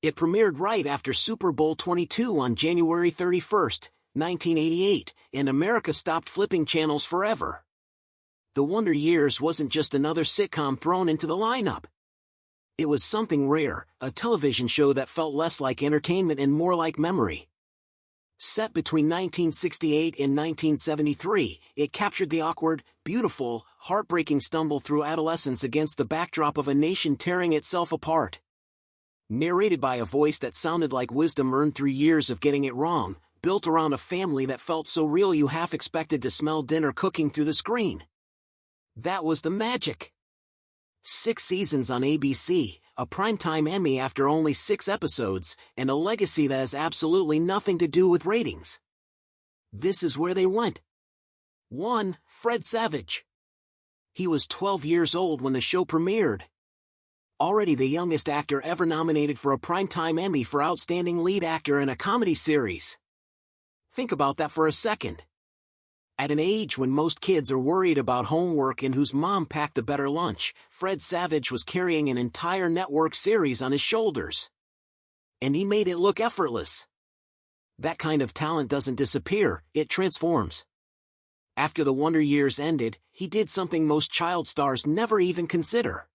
It premiered right after Super Bowl 22 on January 31st, 1988, and America stopped flipping channels forever. The Wonder Years wasn't just another sitcom thrown into the lineup. It was something rare, a television show that felt less like entertainment and more like memory. Set between 1968 and 1973, it captured the awkward, beautiful, heartbreaking stumble through adolescence against the backdrop of a nation tearing itself apart. Narrated by a voice that sounded like wisdom earned through years of getting it wrong, built around a family that felt so real you half expected to smell dinner cooking through the screen. That was the magic. 6 seasons on ABC, a primetime Emmy after only 6 episodes, and a legacy that has absolutely nothing to do with ratings. This is where they went. 1. Fred Savage. He was 12 years old when the show premiered. Already the youngest actor ever nominated for a primetime Emmy for Outstanding Lead Actor in a Comedy Series. Think about that for a second. At an age when most kids are worried about homework and whose mom packed the better lunch, Fred Savage was carrying an entire network series on his shoulders. And he made it look effortless. That kind of talent doesn't disappear, it transforms. After the Wonder Years ended, he did something most child stars never even consider.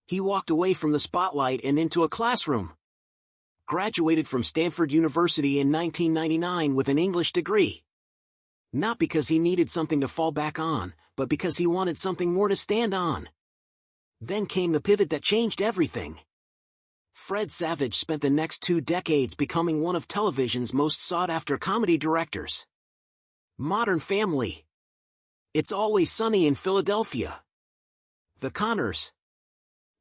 He walked away from the spotlight and into a classroom. Graduated from Stanford University in 1999 with an English degree. Not because he needed something to fall back on, but because he wanted something more to stand on. Then came the pivot that changed everything. Fred Savage spent the next 2 decades becoming one of television's most sought-after comedy directors. Modern Family. It's Always Sunny in Philadelphia. The Connors.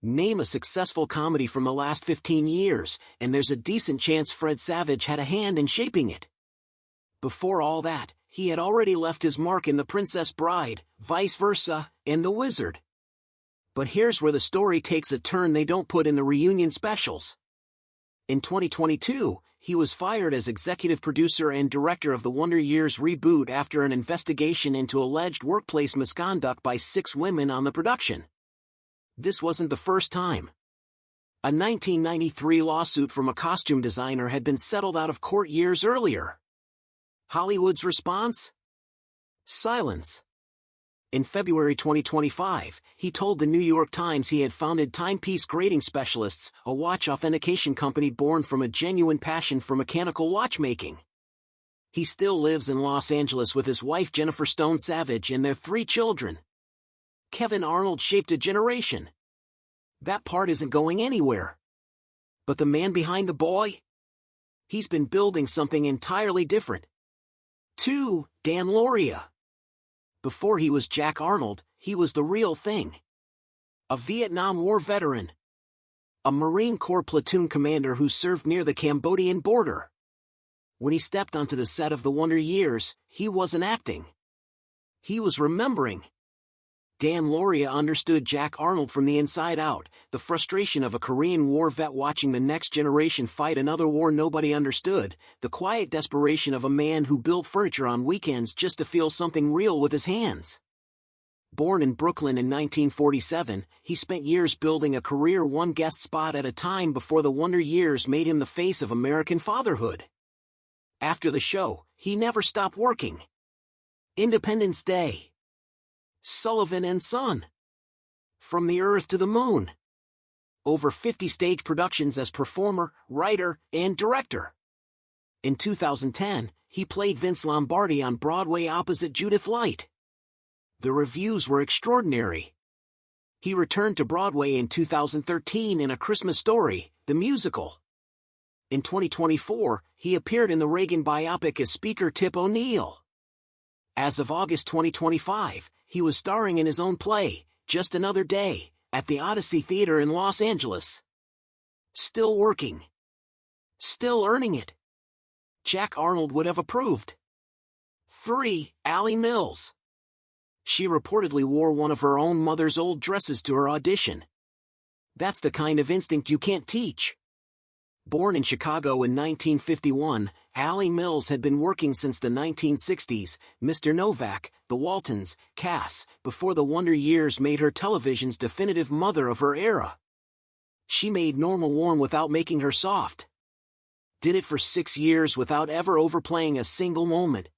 Name a successful comedy from the last 15 years, and there's a decent chance Fred Savage had a hand in shaping it. Before all that, he had already left his mark in The Princess Bride, Vice Versa, and The Wizard. But here's where the story takes a turn they don't put in the reunion specials. In 2022, he was fired as executive producer and director of the Wonder Years reboot after an investigation into alleged workplace misconduct by 6 women on the production. This wasn't the first time. A 1993 lawsuit from a costume designer had been settled out of court years earlier. Hollywood's response? Silence. In February 2025, he told the New York Times he had founded Timepiece Grading Specialists, a watch authentication company born from a genuine passion for mechanical watchmaking. He still lives in Los Angeles with his wife Jennifer Stone Savage and their 3 children. Kevin Arnold shaped a generation. That part isn't going anywhere. But the man behind the boy? He's been building something entirely different. 2. Dan Lauria. Before he was Jack Arnold, he was the real thing. A Vietnam War veteran. A Marine Corps platoon commander who served near the Cambodian border. When he stepped onto the set of The Wonder Years, he wasn't acting. He was remembering. Dan Lauria understood Jack Arnold from the inside out, the frustration of a Korean War vet watching the next generation fight another war nobody understood, the quiet desperation of a man who built furniture on weekends just to feel something real with his hands. Born in Brooklyn in 1947, he spent years building a career one guest spot at a time before the Wonder Years made him the face of American fatherhood. After the show, he never stopped working. Independence Day. Sullivan and Son. From the Earth to the Moon. Over 50 stage productions as performer, writer, and director. In 2010, he played Vince Lombardi on Broadway opposite Judith Light. The reviews were extraordinary. He returned to Broadway in 2013 in A Christmas Story, the musical. In 2024, he appeared in the Reagan biopic as Speaker Tip O'Neill. As of August 2025, he was starring in his own play, Just Another Day, at the Odyssey Theater in Los Angeles. Still working. Still earning it. Jack Arnold would have approved. 3. Allie Mills. She reportedly wore one of her own mother's old dresses to her audition. That's the kind of instinct you can't teach. Born in Chicago in 1951, Allie Mills had been working since the 1960s, Mr. Novak, The Waltons, Cass, before the Wonder Years made her television's definitive mother of her era. She made Norma warm without making her soft. Did it for 6 years without ever overplaying a single moment.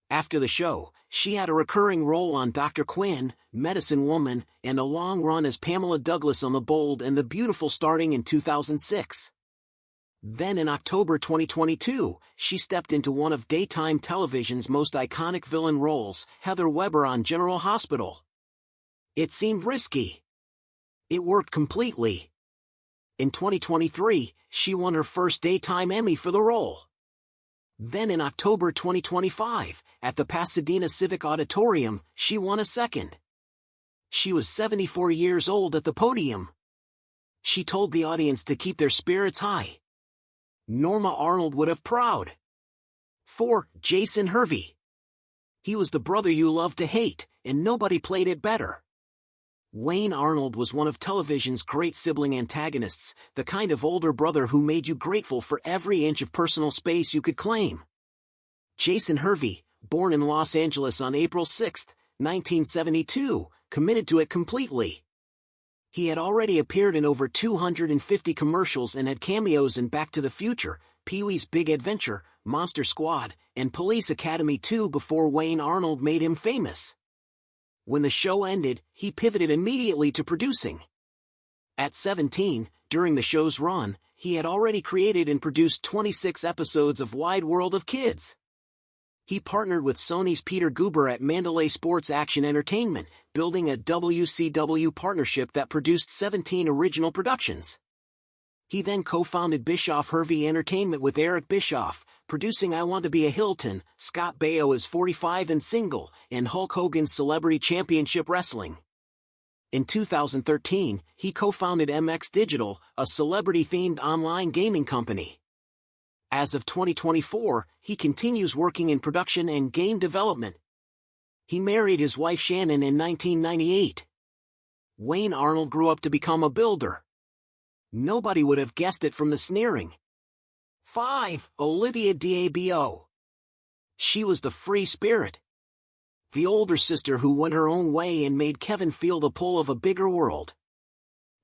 After the show, she had a recurring role on Dr. Quinn, Medicine Woman, and a long run as Pamela Douglas on The Bold and the Beautiful starting in 2006. Then in October 2022, she stepped into one of daytime television's most iconic villain roles, Heather Weber on General Hospital. It seemed risky. It worked completely. In 2023, she won her first Daytime Emmy for the role. Then in October 2025, at the Pasadena Civic Auditorium, she won a second. She was 74 years old at the podium. She told the audience to keep their spirits high. Norma Arnold would have proud. 4. Jason Hervey. He was the brother you loved to hate, and nobody played it better. Wayne Arnold was one of television's great sibling antagonists, the kind of older brother who made you grateful for every inch of personal space you could claim. Jason Hervey, born in Los Angeles on April 6, 1972, committed to it completely. He had already appeared in over 250 commercials and had cameos in Back to the Future, Pee-wee's Big Adventure, Monster Squad, and Police Academy 2 before Wayne Arnold made him famous. When the show ended, he pivoted immediately to producing. At 17, during the show's run, he had already created and produced 26 episodes of Wide World of Kids. He partnered with Sony's Peter Guber at Mandalay Sports Action Entertainment, building a WCW partnership that produced 17 original productions. He then co-founded Bischoff Hervey Entertainment with Eric Bischoff, producing I Want to Be a Hilton, Scott Baio is 45 and Single, and Hulk Hogan's Celebrity Championship Wrestling. In 2013, he co-founded MX Digital, a celebrity-themed online gaming company. As of 2024, he continues working in production and game development. He married his wife Shannon in 1998. Wayne Arnold grew up to become a builder. Nobody would have guessed it from the sneering. 5. Olivia d'Abo. She was the free spirit. The older sister who went her own way and made Kevin feel the pull of a bigger world.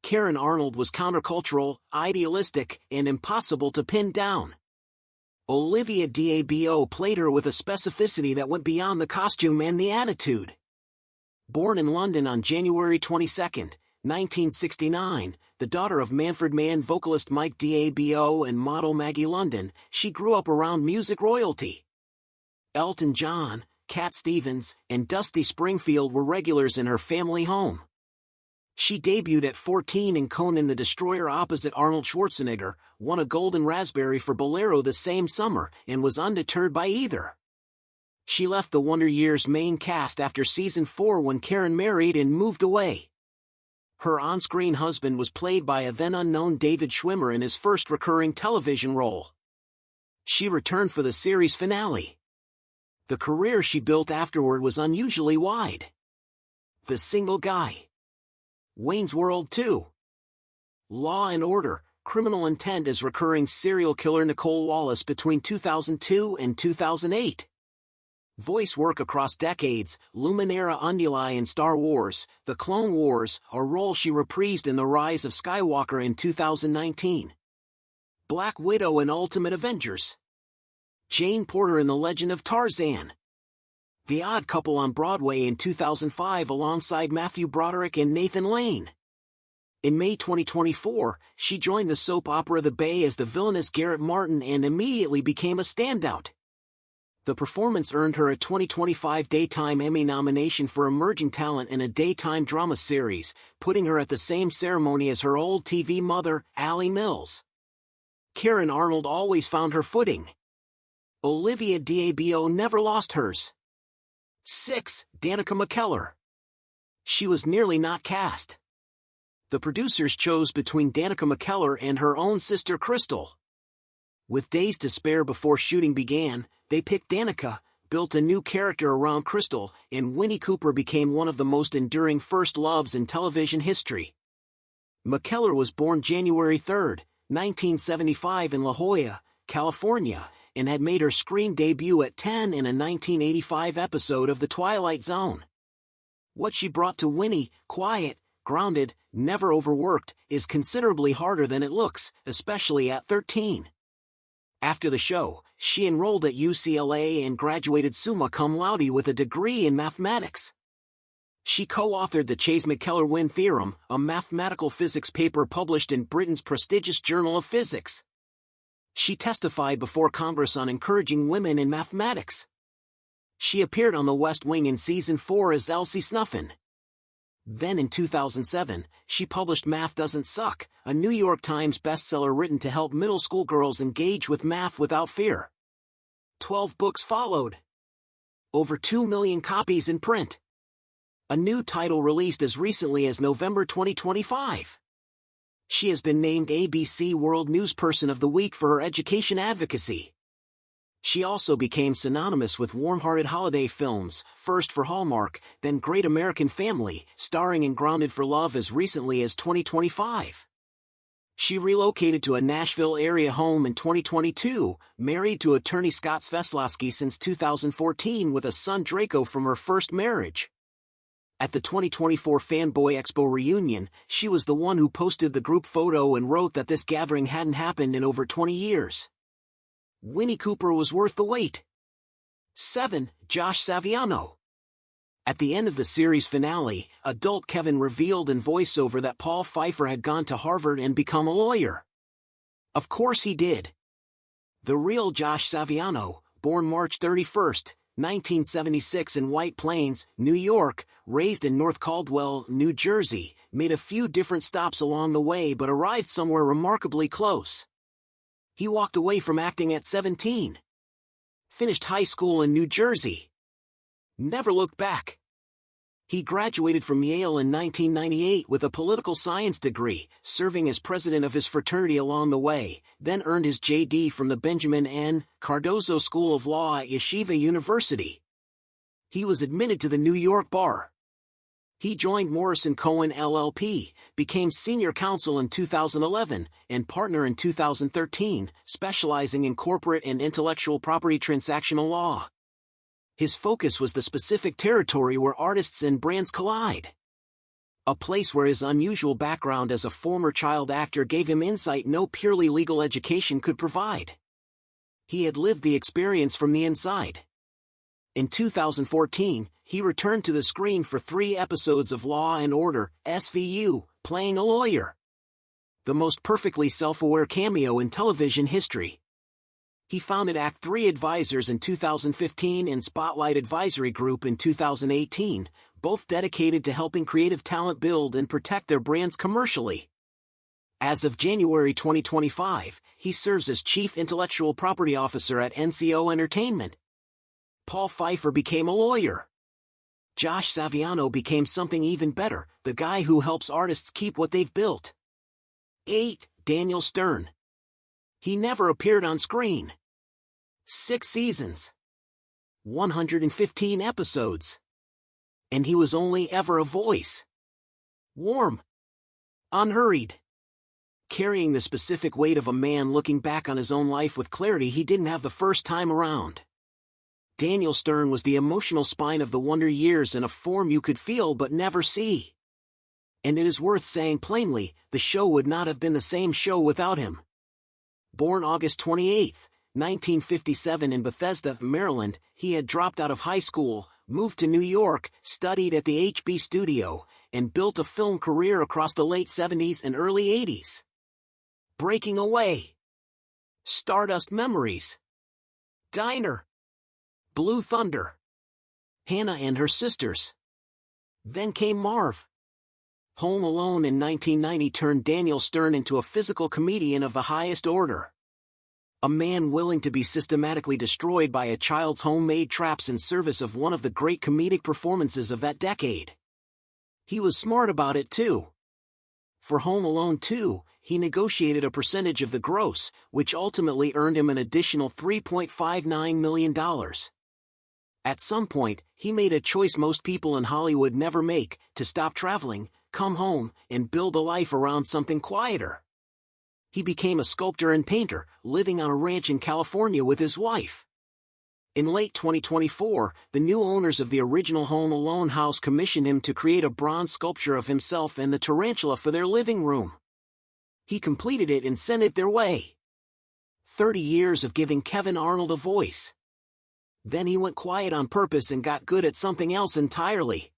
Karen Arnold was countercultural, idealistic, and impossible to pin down. Olivia d'Abo played her with a specificity that went beyond the costume and the attitude. Born in London on January 22, 1969, the daughter of Manfred Mann vocalist Mike d'Abo and model Maggie London, she grew up around music royalty. Elton John, Cat Stevens, and Dusty Springfield were regulars in her family home. She debuted at 14 in Conan the Destroyer opposite Arnold Schwarzenegger, won a Golden Raspberry for Bolero the same summer, and was undeterred by either. She left the Wonder Years main cast after season 4 when Karen married and moved away. Her on-screen husband was played by a then-unknown David Schwimmer in his first recurring television role. She returned for the series finale. The career she built afterward was unusually wide. The Single Guy. Wayne's World 2. Law and Order, Criminal Intent as recurring serial killer Nicole Wallace between 2002 and 2008. Voice work across decades, Luminara Unduli in Star Wars, The Clone Wars, a role she reprised in The Rise of Skywalker in 2019. Black Widow in Ultimate Avengers. Jane Porter in The Legend of Tarzan. The Odd Couple on Broadway in 2005 alongside Matthew Broderick and Nathan Lane. In May 2024, she joined the soap opera The Bay as the villainous Garrett Martin and immediately became a standout. The performance earned her a 2025 Daytime Emmy nomination for Emerging Talent in a Daytime Drama Series, putting her at the same ceremony as her old TV mother, Allie Mills. Karen Arnold always found her footing. Olivia d'Abo never lost hers. 6. Danica McKellar. She was nearly not cast. The producers chose between Danica McKellar and her own sister Crystal. With days to spare before shooting began, they picked Danica, built a new character around Crystal, and Winnie Cooper became one of the most enduring first loves in television history. McKellar was born January 3, 1975 in La Jolla, California, and had made her screen debut at 10 in a 1985 episode of The Twilight Zone. What she brought to Winnie, quiet, grounded, never overworked, is considerably harder than it looks, especially at 13. After the show, she enrolled at UCLA and graduated summa cum laude with a degree in mathematics. She co-authored the Chase-McKellar-Wynne theorem, a mathematical physics paper published in Britain's prestigious Journal of Physics. She testified before Congress on encouraging women in mathematics. She appeared on The West Wing in Season 4 as Elsie Snuffin. Then in 2007, she published Math Doesn't Suck, a New York Times bestseller written to help middle school girls engage with math without fear. 12 books followed. Over 2 million copies in print. A new title released as recently as November 2025. She has been named ABC World Newsperson of the Week for her education advocacy. She also became synonymous with warm-hearted holiday films, first for Hallmark, then Great American Family, starring in Grounded for Love as recently as 2025. She relocated to a Nashville area home in 2022, married to attorney Scott Sveslowski since 2014 with a son Draco from her first marriage. At the 2024 Fanboy Expo reunion, she was the one who posted the group photo and wrote that this gathering hadn't happened in over 20 years. Winnie Cooper was worth the wait. 7. Josh Saviano. At the end of the series finale, adult Kevin revealed in voiceover that Paul Pfeiffer had gone to Harvard and become a lawyer. Of course he did. The real Josh Saviano, born March 31, 1976 in White Plains, New York, raised in North Caldwell, New Jersey, made a few different stops along the way but arrived somewhere remarkably close. He walked away from acting at 17. Finished high school in New Jersey. Never looked back. He graduated from Yale in 1998 with a political science degree, serving as president of his fraternity along the way, then earned his J.D. from the Benjamin N. Cardozo School of Law at Yeshiva University. He was admitted to the New York Bar. He joined Morrison Cohen LLP, became senior counsel in 2011, and partner in 2013, specializing in corporate and intellectual property transactional law. His focus was the specific territory where artists and brands collide. A place where his unusual background as a former child actor gave him insight no purely legal education could provide. He had lived the experience from the inside. In 2014, he returned to the screen for 3 episodes of Law and Order, SVU, playing a lawyer. The most perfectly self-aware cameo in television history. He founded Act 3 Advisors in 2015 and Spotlight Advisory Group in 2018, both dedicated to helping creative talent build and protect their brands commercially. As of January 2025, he serves as Chief Intellectual Property Officer at NCO Entertainment. Paul Pfeiffer became a lawyer. Josh Saviano became something even better, the guy who helps artists keep what they've built. 8. Daniel Stern. He never appeared on screen. 6 seasons. 115 episodes. And he was only ever a voice. Warm. Unhurried. Carrying the specific weight of a man looking back on his own life with clarity he didn't have the first time around. Daniel Stern was the emotional spine of the Wonder Years in a form you could feel but never see. And it is worth saying plainly, the show would not have been the same show without him. Born August 28, 1957 in Bethesda, Maryland, he had dropped out of high school, moved to New York, studied at the HB Studio, and built a film career across the late 70s and early 80s. Breaking Away. Stardust Memories. Diner. Blue Thunder. Hannah and Her Sisters. Then came Marv. Home Alone in 1990 turned Daniel Stern into a physical comedian of the highest order. A man willing to be systematically destroyed by a child's homemade traps in service of one of the great comedic performances of that decade. He was smart about it too. For Home Alone 2, he negotiated a percentage of the gross, which ultimately earned him an additional $3.59 million. At some point, he made a choice most people in Hollywood never make, to stop traveling, come home, and build a life around something quieter. He became a sculptor and painter, living on a ranch in California with his wife. In late 2024, the new owners of the original Home Alone house commissioned him to create a bronze sculpture of himself and the tarantula for their living room. He completed it and sent it their way. 30 years of giving Kevin Arnold a voice. Then he went quiet on purpose and got good at something else entirely.